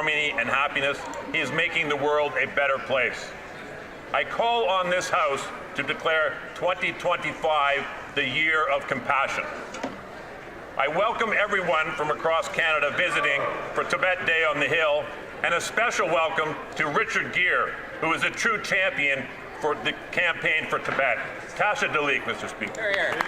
harmony and happiness, he is making the world a better place. I call on this House to declare 2025 the year of compassion. I welcome everyone from across Canada visiting for Tibet Day on the Hill, and a special welcome to Richard Gere, who is a true champion for the campaign for Tibet. Tasha Dalik, Mr. Speaker. Here, here.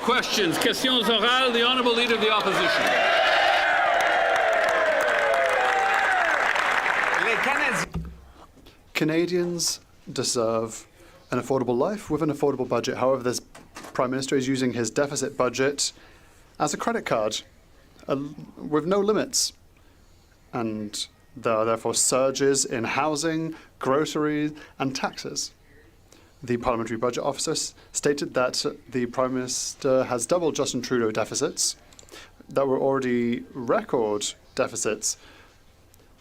Questions. Questions orales. The Honourable Leader of the Opposition. Canadians deserve an affordable life with an affordable budget. However, this Prime Minister is using his deficit budget as a credit card with no limits. And there are therefore surges in housing, groceries and taxes. The Parliamentary Budget Officer stated that the Prime Minister has doubled Justin Trudeau deficits that were already record deficits,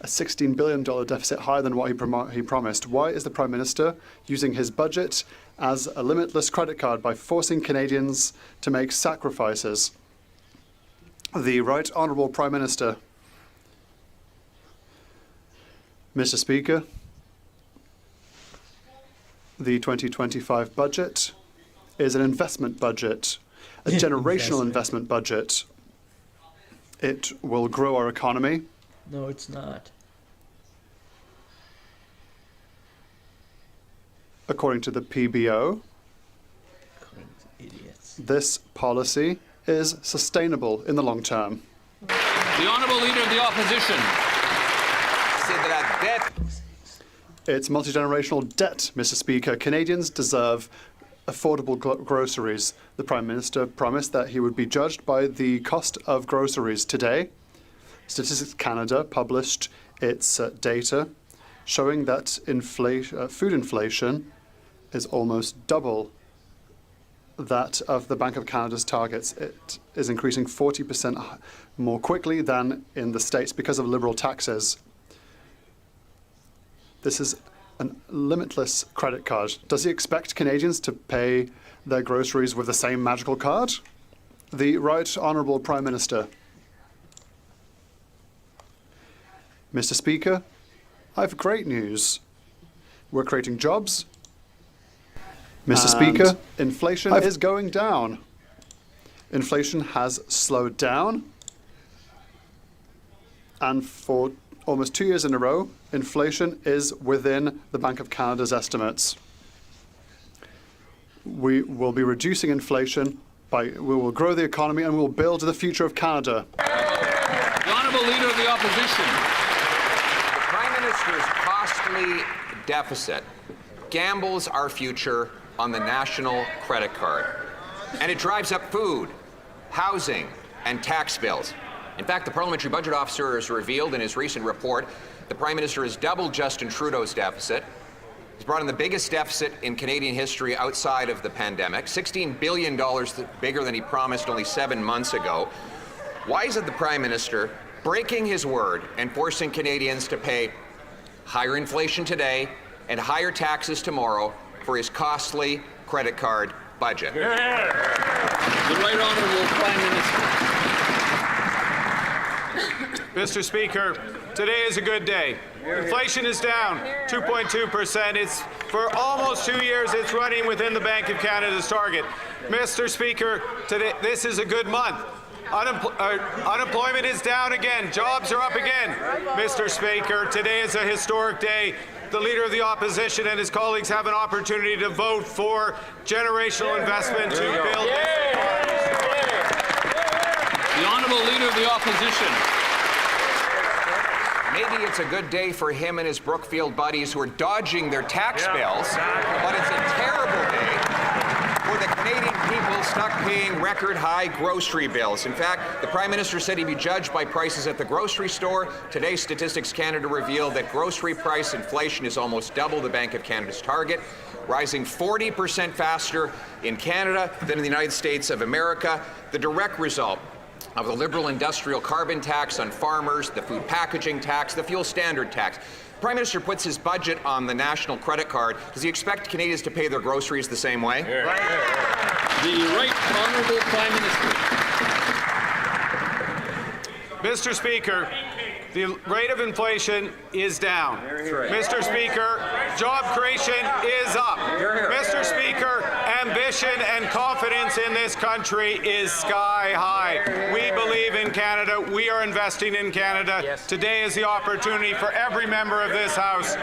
a $16 billion deficit higher than what he promised. Why is the Prime Minister using his budget as a limitless credit card by forcing Canadians to make sacrifices? The Right Honourable Prime Minister. Mr. Speaker, the 2025 budget is an investment budget, a generational investment budget. It will grow our economy. No, it's not. According to the PBO, Idiots. this policy is sustainable in the long term. The Honourable Leader of the Opposition. It's multi-generational debt, Mr. Speaker. Canadians deserve affordable groceries. The Prime Minister promised that he would be judged by the cost of groceries today. Statistics Canada published its data showing that food inflation is almost double that of the Bank of Canada's targets. It is increasing 40% more quickly than in the States because of liberal taxes. This is a limitless credit card. Does he expect Canadians to pay their groceries with the same magical card? The Right Honourable Prime Minister. Mr. Speaker, I have great news. We're creating jobs. Mr. Speaker, inflation is going down. Inflation has slowed down. And for almost 2 years in a row, inflation is within the Bank of Canada's estimates. We will be reducing inflation we will grow the economy and we will build the future of Canada. The Honourable Leader of the Opposition. The Prime Minister's costly deficit gambles our future on the national credit card. And it drives up food, housing, and tax bills. In fact, the Parliamentary Budget Officer has revealed in his recent report the Prime Minister has doubled Justin Trudeau's deficit. He's brought in the biggest deficit in Canadian history outside of the pandemic, $16 billion bigger than he promised only 7 months ago. Why isn't the Prime Minister breaking his word and forcing Canadians to pay higher inflation today and higher taxes tomorrow for his costly credit card budget? The Right Honourable Prime Minister. Mr. Speaker, today is a good day. Inflation is down 2.2%. It's for almost 2 years it's running within the Bank of Canada's target. Mr. Speaker, today this is a good month. Unemployment is down again. Jobs are up again. Mr. Speaker, today is a historic day. The Leader of the Opposition and his colleagues have an opportunity to vote for generational investment to build. The Honourable Leader of the Opposition. Maybe it's a good day for him and his Brookfield buddies who are dodging their tax bills, but it's a terrible day for the Canadian people stuck paying paying record-high grocery bills. In fact, the Prime Minister said he'd be judged by prices at the grocery store. Today, Statistics Canada revealed that grocery price inflation is almost double the Bank of Canada's target, rising 40% faster in Canada than in the United States of America. The direct result of the Liberal industrial carbon tax on farmers, the food packaging tax, the fuel standard tax. The Prime Minister puts his budget on the national credit card. Does he expect Canadians to pay their groceries the same way? The Right Honourable Prime Minister. Mr. Speaker, the rate of inflation is down. Mr. Speaker, job creation is up. Mr. Speaker, ambition and confidence in this country is sky high. We believe in Canada. We are investing in Canada. Yes. Today is the opportunity for every member of this House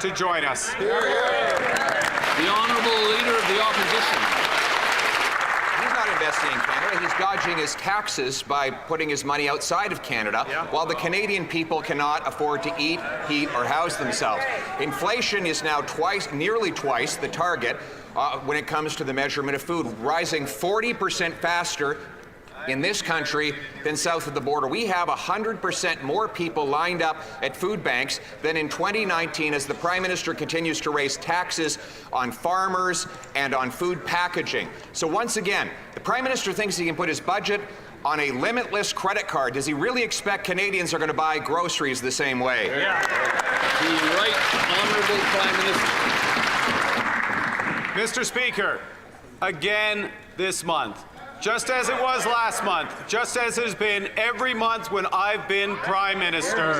to join us. The Honourable Leader of the Opposition. He's not investing in Canada. He's dodging his taxes by putting his money outside of Canada, while the Canadian people cannot afford to eat, heat, or house themselves. Inflation is now nearly twice the target when it comes to the measurement of food, rising 40% faster in this country than south of the border. We have 100% more people lined up at food banks than in 2019 as the Prime Minister continues to raise taxes on farmers and on food packaging. So once again, the Prime Minister thinks he can put his budget on a limitless credit card. Does he really expect Canadians are going to buy groceries the same way? The Right Honourable Prime Minister. Mr. Speaker, again this month, just as it was last month, just as it has been every month when I've been Prime Minister,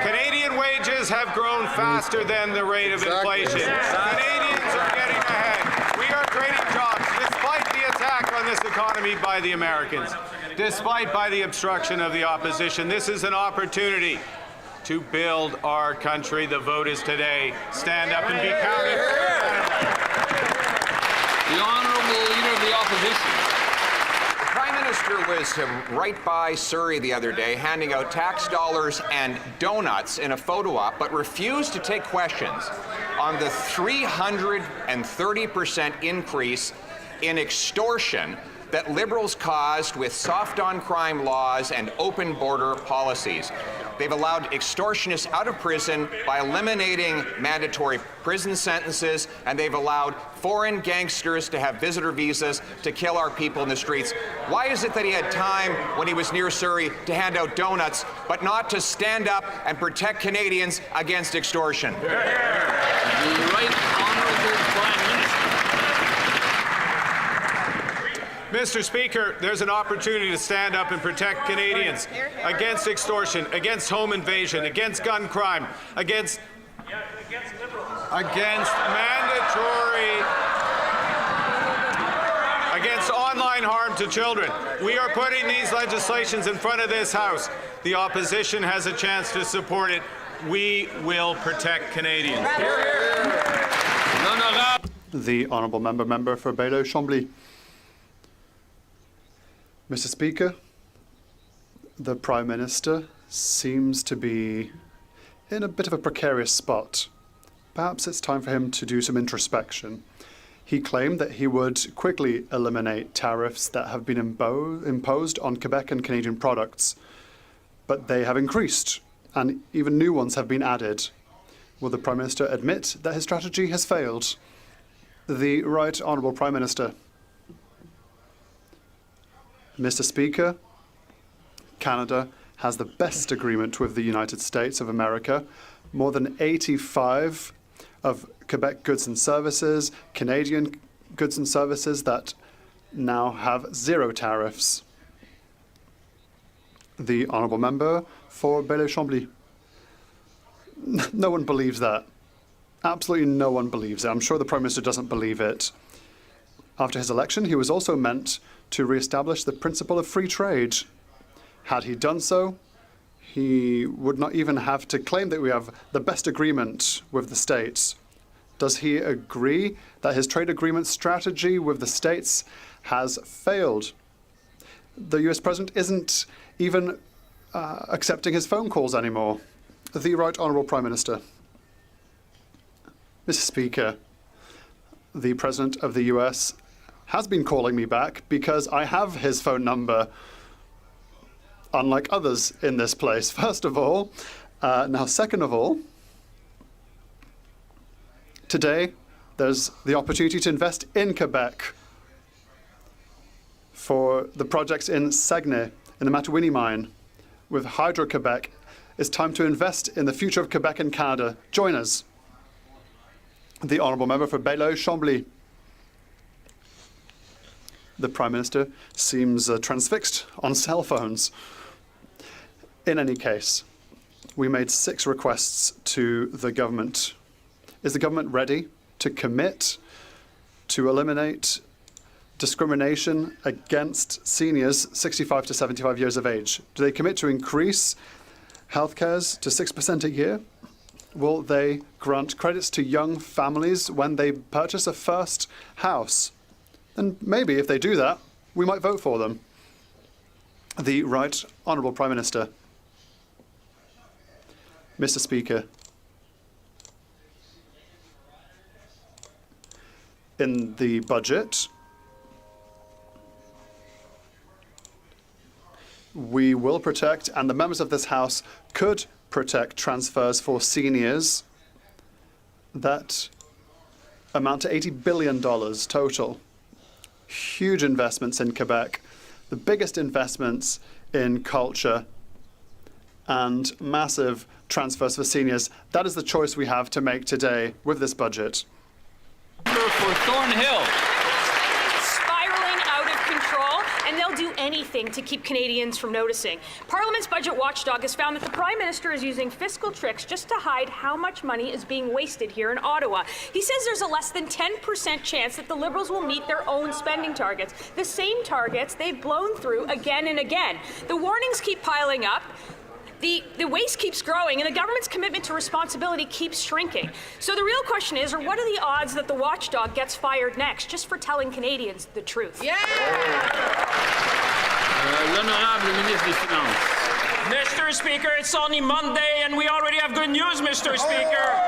Canadian wages have grown faster than the rate of inflation. Canadians are getting ahead. We are creating jobs despite the attack on this economy by the Americans, despite by the obstruction of the opposition. This is an opportunity to build our country. The vote is today. Stand up and be counted. The Honourable Leader of the Opposition. The Prime Minister was right by Surrey the other day handing out tax dollars and donuts in a photo op, but refused to take questions on the 330% increase in extortion that Liberals caused with soft-on-crime laws and open border policies. They've allowed extortionists out of prison by eliminating mandatory prison sentences, and they've allowed foreign gangsters to have visitor visas to kill our people in the streets. Why is it that he had time when he was near Surrey to hand out donuts, but not to stand up and protect Canadians against extortion? The Right Honourable Prime Minister. Mr. Speaker, there's an opportunity to stand up and protect Canadians against extortion, against home invasion, against gun crime, against online harm to children. We are putting these legislations in front of this House. The opposition has a chance to support it. We will protect Canadians. The Honourable Member for Bailleau-Chambly. Mr. Speaker, the Prime Minister seems to be in a bit of a precarious spot. Perhaps it's time for him to do some introspection. He claimed that he would quickly eliminate tariffs that have been imposed on Quebec and Canadian products, but they have increased, and even new ones have been added. Will the Prime Minister admit that his strategy has failed? The Right Honourable Prime Minister. Mr. Speaker, Canada has the best agreement with the United States of America. More than 85 of Quebec goods and services, Canadian goods and services that now have zero tariffs. The Honourable Member for Bailleau-Chambly. No one believes that. Absolutely no one believes it. I'm sure the Prime Minister doesn't believe it. After his election, he was also meant to re-establish the principle of free trade. Had he done so, he would not even have to claim that we have the best agreement with the States. Does he agree that his trade agreement strategy with the States has failed? The US President isn't even accepting his phone calls anymore. The Right Honourable Prime Minister. Mr. Speaker, the President of the US has been calling me back because I have his phone number, unlike others in this place, first of all. Now, second of all, today there's the opportunity to invest in Quebec for the projects in Saguenay, in the Matawini mine, with Hydro-Quebec. It's time to invest in the future of Quebec and Canada. Join us. The Honourable Member for Bailleul-Chambly. The Prime Minister seems transfixed on cell phones. In any case, we made 6 requests to the government. Is the government ready to commit to eliminate discrimination against seniors 65 to 75 years of age? Do they commit to increase healthcares to 6% a year? Will they grant credits to young families when they purchase a first house? And maybe if they do that, we might vote for them. The Right Honourable Prime Minister. Mr. Speaker, in the budget, we will protect, and the members of this House could protect, transfers for seniors that amount to $80 billion total. Huge investments in Quebec, the biggest investments in culture, and massive transfers for seniors. That is the choice we have to make today with this budget. For Thornhill. Spiraling out of control, and they'll do anything to keep Canadians from noticing. Parliament's budget watchdog has found that the Prime Minister is using fiscal tricks just to hide how much money is being wasted here in Ottawa. He says there's a less than 10% chance that the Liberals will meet their own spending targets, the same targets they've blown through again and again. The warnings keep piling up. The waste keeps growing, and the government's commitment to responsibility keeps shrinking. So the real question is, or what are the odds that the watchdog gets fired next, just for telling Canadians the truth? L'honorable ministre des Finances. Mr. Speaker, it's only Monday, and we already have good news, Mr. Speaker.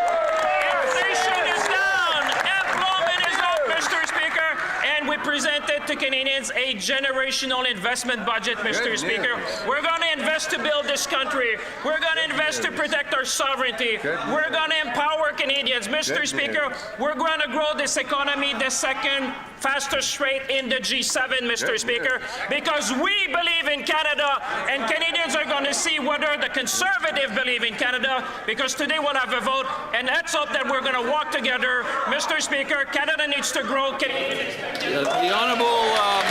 Inflation is down, employment is up, Mr. Speaker, and we presented to Canadians a generational investment budget, Mr. Speaker. We're going to invest to build this country. We're going to invest to protect our sovereignty. We're going to empower Canadians. Mr. Speaker, we're going to grow this economy the second fastest rate in the G7, Mr. Speaker, because we believe in Canada, and Canadians are going to see whether the Conservative believe in Canada, because today we'll have a vote, and let's hope that we're going to walk together. Mr. Speaker, Canada needs to grow. The honourable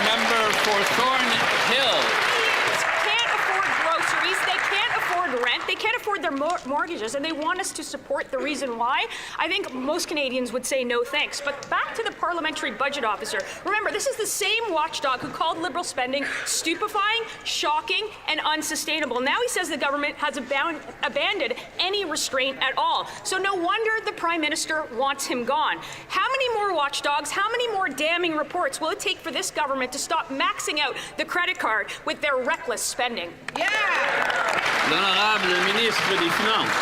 member for Thornhill. Can't afford groceries, they can't afford rent, they can't afford their mortgages, and they want us to support the reason why. I think most Canadians would say no thanks. But back to the parliamentary budget officer. Remember, this is the same watchdog who called Liberal spending stupefying, shocking, and unsustainable. Now he says the government has abandoned any restraint at all. So no wonder the Prime Minister wants him gone. How many more watchdogs, how many more damning reports will it take for this government to stop maxing out the credit card with their reckless spending? L'honorable ministre des Finances.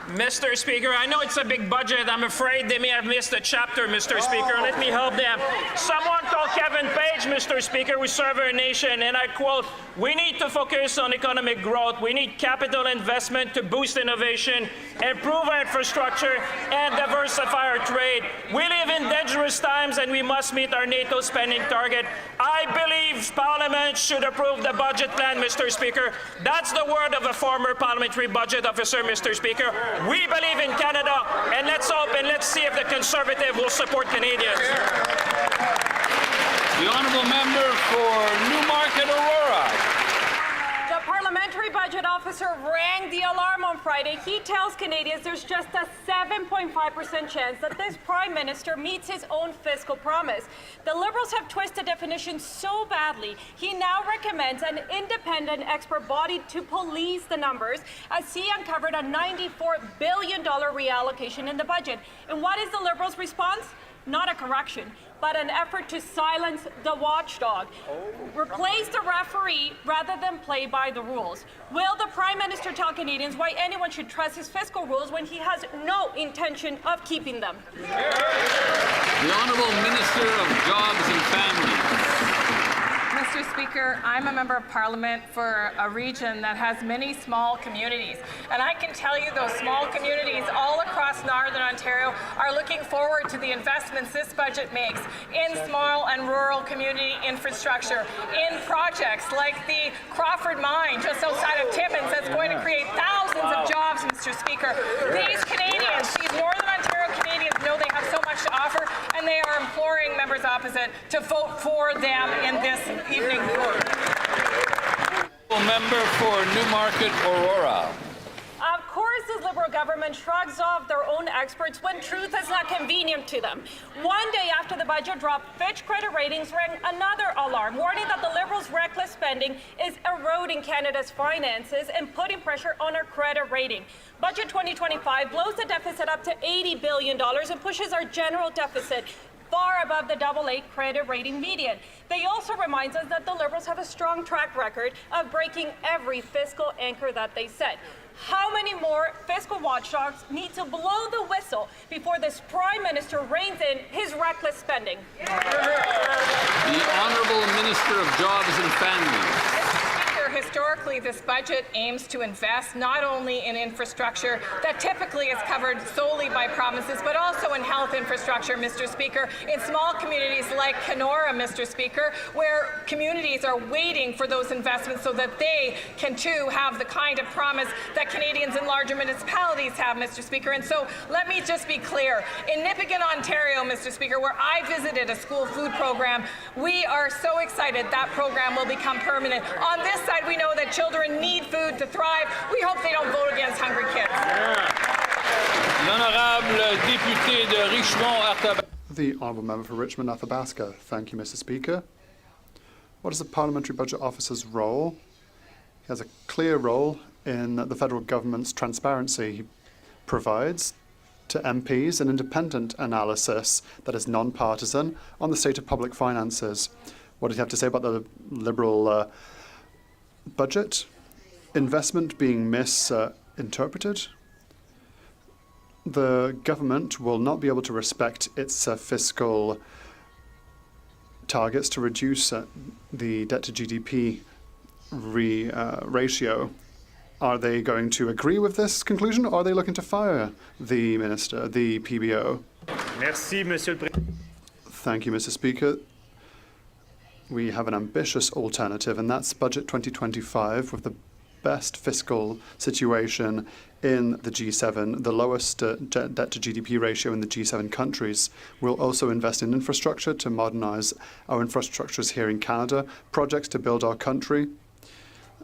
Mr. Speaker, I know it's a big budget. I'm afraid they may have missed a chapter, Mr. Speaker. Let me help them. Someone told Kevin Page, Mr. Speaker, we serve our nation, and I quote, "We need to focus on economic growth. We need capital investment to boost innovation, improve our infrastructure, and diversify our trade. We live in dangerous times, and we must meet our NATO spending target." I believe Parliament should approve the budget plan, Mr. Speaker. That's the word of a former parliamentary budget officer, Mr. Speaker. We believe in Canada, and let's hope and let's see if the Conservative will support Canadians. The honourable member for Newmarket Aurora. The parliamentary budget officer rang the alarm on Friday. He tells Canadians there's just a 7.5% chance that this Prime Minister meets his own fiscal promise. The Liberals have twisted definitions so badly, he now recommends an independent expert body to police the numbers, as he uncovered a $94 billion reallocation in the budget. And what is the Liberals' response? Not a correction. but an effort to silence the watchdog. Replace the referee rather than play by the rules. Will the Prime Minister tell Canadians why anyone should trust his fiscal rules when he has no intention of keeping them? The Honourable Minister of Jobs and Families. Mr. Speaker, I'm a member of Parliament for a region that has many small communities. And I can tell you those small communities all across Northern Ontario are looking forward to the investments this budget makes in small and rural community infrastructure, in projects like the Crawford Mine just outside of Timmins that's going to create thousands of jobs, Mr. Speaker. These Canadians, these Northern Ontario Canadians know they have so much to offer, and they are imploring members opposite to vote for them in this evening. Member for Newmarket, Aurora. Of course, the Liberal government shrugs off their own experts when truth is not convenient to them. One day after the budget drop, Fitch credit ratings rang another alarm, warning that the Liberals' reckless spending is eroding Canada's finances and putting pressure on our credit rating. Budget 2025 blows the deficit up to $80 billion and pushes our general deficit far above the AA credit rating median. They also remind us that the Liberals have a strong track record of breaking every fiscal anchor that they set. How many more fiscal watchdogs need to blow the whistle before this Prime Minister reins in his reckless spending? The Honourable Minister of Jobs and Families. Historically, this budget aims to invest not only in infrastructure that typically is covered solely by promises, but also in health infrastructure, Mr. Speaker, in small communities like Kenora, Mr. Speaker, where communities are waiting for those investments so that they can too have the kind of promise that Canadians in larger municipalities have, Mr. Speaker. And so let me just be clear. In Nipigon, Ontario, Mr. Speaker, where I visited a school food program, we are so excited that program will become permanent. On this side, we know that children need food to thrive. We hope they don't vote against hungry kids. L'honorable député de Richmond-Arthabasca. The Honourable Member for Richmond-Athabasca. Thank you, Mr. Speaker. What is the Parliamentary Budget Officer's role? He has a clear role in the federal government's transparency. He provides to MPs an independent analysis that is non-partisan on the state of public finances. What did he have to say about the Liberal budget? Investment being misinterpreted. The government will not be able to respect its fiscal targets to reduce the debt to GDP ratio. Are they going to agree with this conclusion, or are they looking to fire the minister, the PBO? Merci, Monsieur le Président. Thank you, Mr. Speaker. We have an ambitious alternative, and that's Budget 2025 with the best fiscal situation in the G7, the lowest debt to GDP ratio in the G7 countries. We'll also invest in infrastructure to modernize our infrastructures here in Canada, projects to build our country,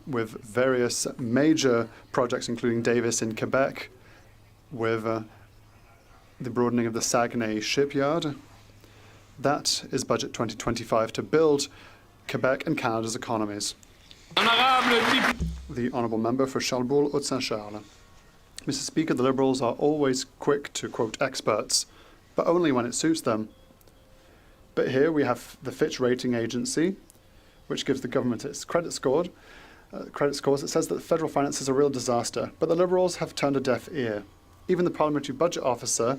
with various major projects, including Davis in Quebec, with the broadening of the Saguenay shipyard. That is Budget 2025 to build Quebec and Canada's economies. The Honourable Member for Charlebourg-Haute-Saint-Charles. Mr. Speaker, the Liberals are always quick to quote experts, but only when it suits them. But here we have the Fitch rating agency, which gives the government its credit scores. It says that the federal finances are a real disaster, but the Liberals have turned a deaf ear. Even the Parliamentary Budget Officer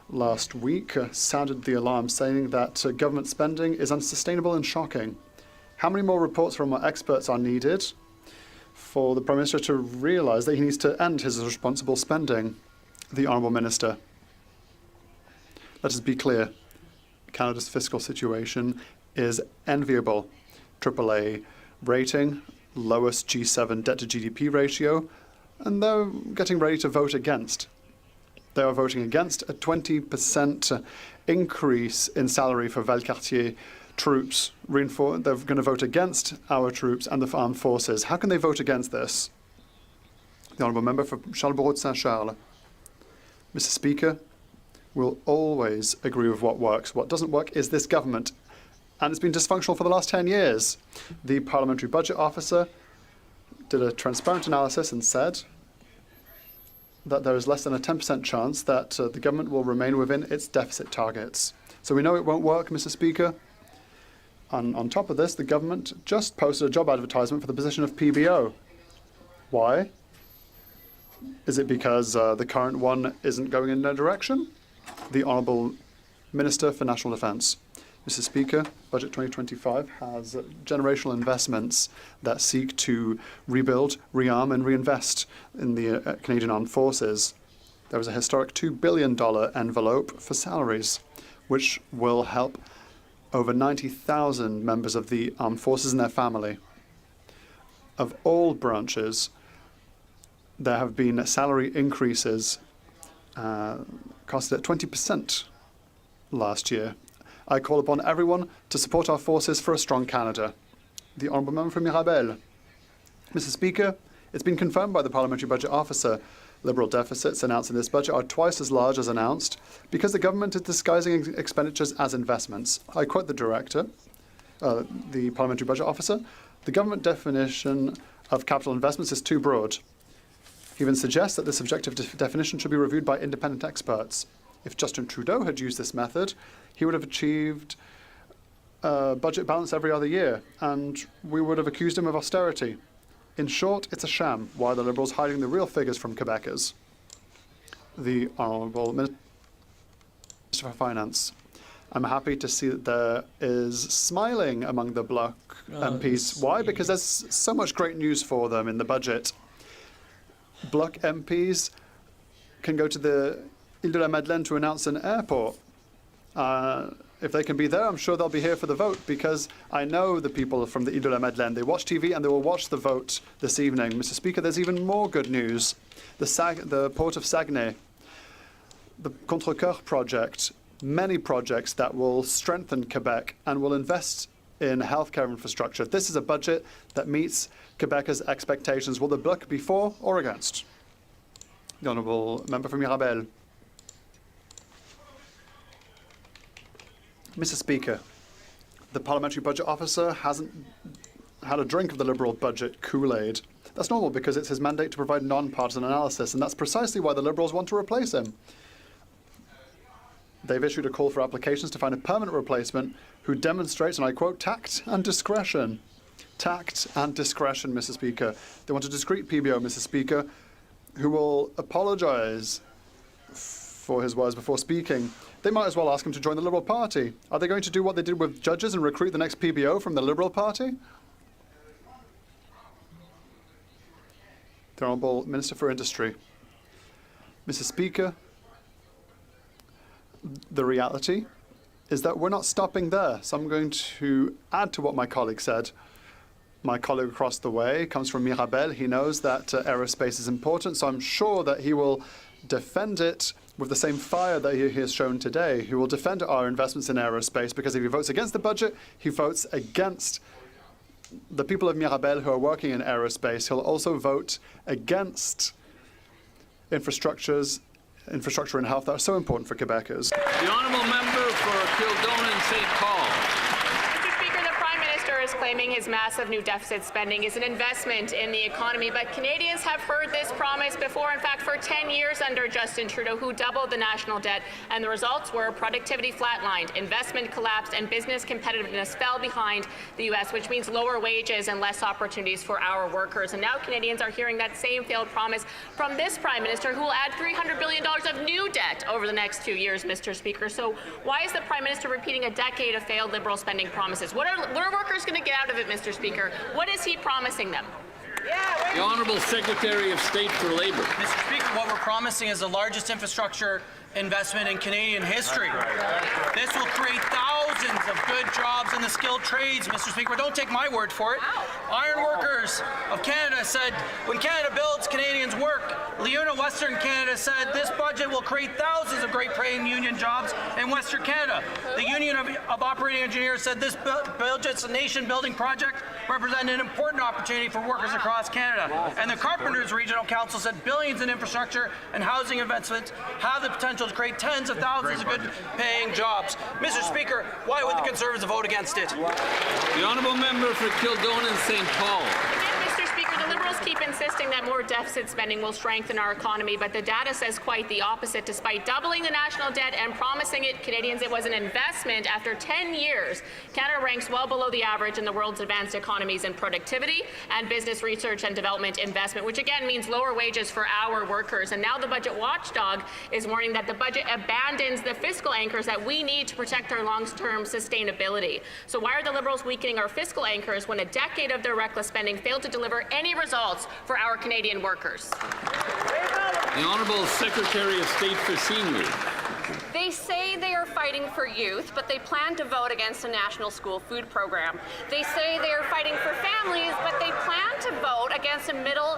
last week sounded the alarm, saying that government spending is unsustainable and shocking. How many more reports from our experts are needed for the Prime Minister to realise that he needs to end his irresponsible spending? The Honourable Minister. Let us be clear. Canada's fiscal situation is enviable. AAA rating, lowest G7 debt to GDP ratio, and they're getting ready to vote against. They are voting against a 20% increase in salary for Valcartier troops. They're going to vote against our troops and the armed forces. How can they vote against this? The Honourable Member for Charlebourg-Saint-Charles. Mr. Speaker, we'll always agree with what works. What doesn't work is this government, and it's been dysfunctional for the last 10 years. The Parliamentary Budget Officer did a transparent analysis and said that there is less than a 10% chance that the government will remain within its deficit targets. So we know it won't work, Mr. Speaker. And on top of this, the government just posted a job advertisement for the position of PBO. Why? Is it because the current one isn't going in their direction? The Honourable Minister for National Defence. Mr. Speaker, Budget 2025 has generational investments that seek to rebuild, rearm and reinvest in the Canadian Armed Forces. There was a historic $2 billion envelope for salaries, which will help over 90,000 members of the armed forces and their family. Of all branches, there have been salary increases costed at 20% last year. I call upon everyone to support our forces for a strong Canada. The Honourable Member for Mirabel. Mr. Speaker, it's been confirmed by the Parliamentary Budget Officer Liberal deficits announced in this budget are twice as large as announced because the government is disguising expenditures as investments. I quote the Director, the Parliamentary Budget Officer, the government definition of capital investments is too broad. He even suggests that this subjective definition should be reviewed by independent experts. If Justin Trudeau had used this method, he would have achieved budget balance every other year, and we would have accused him of austerity. In short, it's a sham. Why are the Liberals hiding the real figures from Quebecers? The Honourable Minister for Finance. I'm happy to see that there is smiling among the Bloc MPs. Why? Because there's so much great news for them in the budget. Bloc MPs can go to the Ile de la Madeleine to announce an airport. If they can be there, I'm sure they'll be here for the vote, because I know the people from the Ile de la Madeleine. They watch TV and they will watch the vote this evening. Mr. Speaker, there's even more good news. The port of Saguenay, the Contrecoeur project, many projects that will strengthen Quebec and will invest in healthcare infrastructure. This is a budget that meets Quebecers' expectations. Will the Bloc be for or against? The Honourable Member for Mirabel. Mr. Speaker, the Parliamentary Budget Officer hasn't had a drink of the Liberal budget Kool-Aid. That's normal because it's his mandate to provide non-partisan analysis, and that's precisely why the Liberals want to replace him. They've issued a call for applications to find a permanent replacement who demonstrates, and I quote, tact and discretion. Tact and discretion, Mr. Speaker. They want a discreet PBO, Mr. Speaker, who will apologise for his words before speaking. They might as well ask him to join the Liberal Party. Are they going to do what they did with judges and recruit the next PBO from the Liberal Party? The Honourable Minister for Industry. Mr. Speaker, the reality is that we're not stopping there. So I'm going to add to what my colleague said. My colleague across the way comes from Mirabel. He knows that aerospace is important, so I'm sure that he will defend it with the same fire that he has shown today. He will defend our investments in aerospace, because if he votes against the budget, he votes against the people of Mirabel who are working in aerospace. He'll also vote against infrastructure and health that are so important for Quebecers. The Honourable Member for Kildonan St. Paul. Mr. Speaker, the Prime Minister is claiming his massive new deficit spending is an investment in the economy, but Canadians have heard this promise before. In fact, for 10 years under Justin Trudeau, who doubled the national debt, and the results were productivity flatlined, investment collapsed, and business competitiveness fell behind the U.S., which means lower wages and less opportunities for our workers. And now Canadians are hearing that same failed promise from this Prime Minister, who will add $300 billion of new debt over the next 2 years, Mr. Speaker. So why is the Prime Minister repeating a decade of failed Liberal spending promises? What are workers going to get out of it, Mr. Speaker? What is he promising them? The Honourable Secretary of State for Labour. Mr. Speaker, what we're promising is the largest infrastructure investment in Canadian history. This will create thousands of good jobs in the skilled trades, Mr. Speaker. Don't take my word for it. Iron Workers of Canada said, when Canada builds, Canadians work. LiUNA Western Canada said this budget will create thousands of great paying union jobs in Western Canada. The Union of Operating Engineers said this budget's a nation-building project representing an important opportunity for workers across Canada. And the Carpenters Regional Council said billions in infrastructure and housing investments have the potential to create tens of thousands of good-paying jobs. Mr. Speaker, why would the Conservatives vote against it? The Honourable Member for Kildonan St. Paul. Mr. Speaker, the Liberals keep insisting that more deficit spending will strengthen our economy, but the data says quite the opposite. Despite doubling the national debt and promising Canadians it was an investment, after 10 years, Canada ranks well below the average in the world's advanced economies in productivity and business research and development investment, which again means lower wages for our workers. And now the budget watchdog is warning that the budget abandons the fiscal anchors that we need to protect our long-term sustainability. So why are the Liberals weakening our fiscal anchors when a decade of their reckless spending failed to deliver any results for our Canadian workers? The Honourable Secretary of State for Seniors. They say they are fighting for youth, but they plan to vote against a national school food program. They say they are fighting for families, but they plan to vote against a middle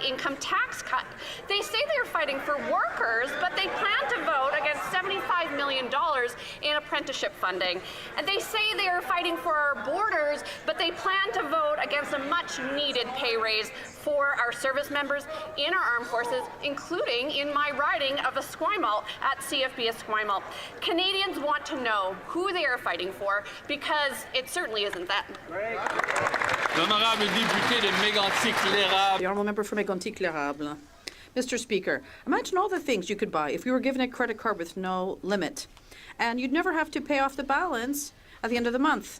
income tax cut. They say they are fighting for workers, but they plan to vote against $75 million in apprenticeship funding. And they say they are fighting for our borders, but they plan to vote against a much-needed pay raise for our service members in our armed forces, including in my riding of Esquimalt at CFB Esquimalt. Canadians want to know who they are fighting for, because it certainly isn't them. L'honorable député de Mégantic-L'Érable. The honourable member for Mégantic-L'Érable. Mr. Speaker, imagine all the things you could buy if you were given a credit card with no limit, and you'd never have to pay off the balance at the end of the month.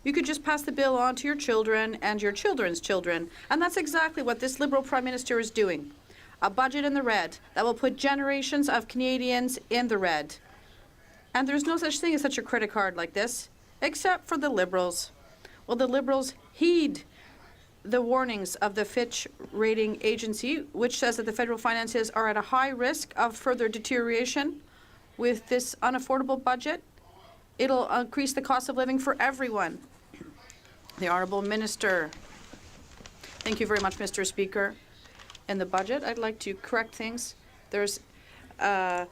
You could just pass the bill on to your children and your children's children, and that's exactly what this Liberal Prime Minister is doing. A budget in the red that will put generations of Canadians in the red. And there's no such thing as such a credit card like this, except for the Liberals. Well, the Liberals heed the warnings of the Fitch rating agency, which says that the federal finances are at a high risk of further deterioration. With this unaffordable budget, it'll increase the cost of living for everyone. The Honourable Minister. Thank you very much, Mr. Speaker. In the budget, I'd like to correct things. There's a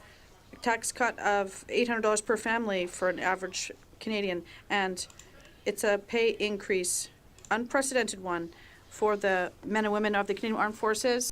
tax cut of $800 per family for an average Canadian, and it's a pay increase, unprecedented one, for the men and women of the Canadian Armed Forces.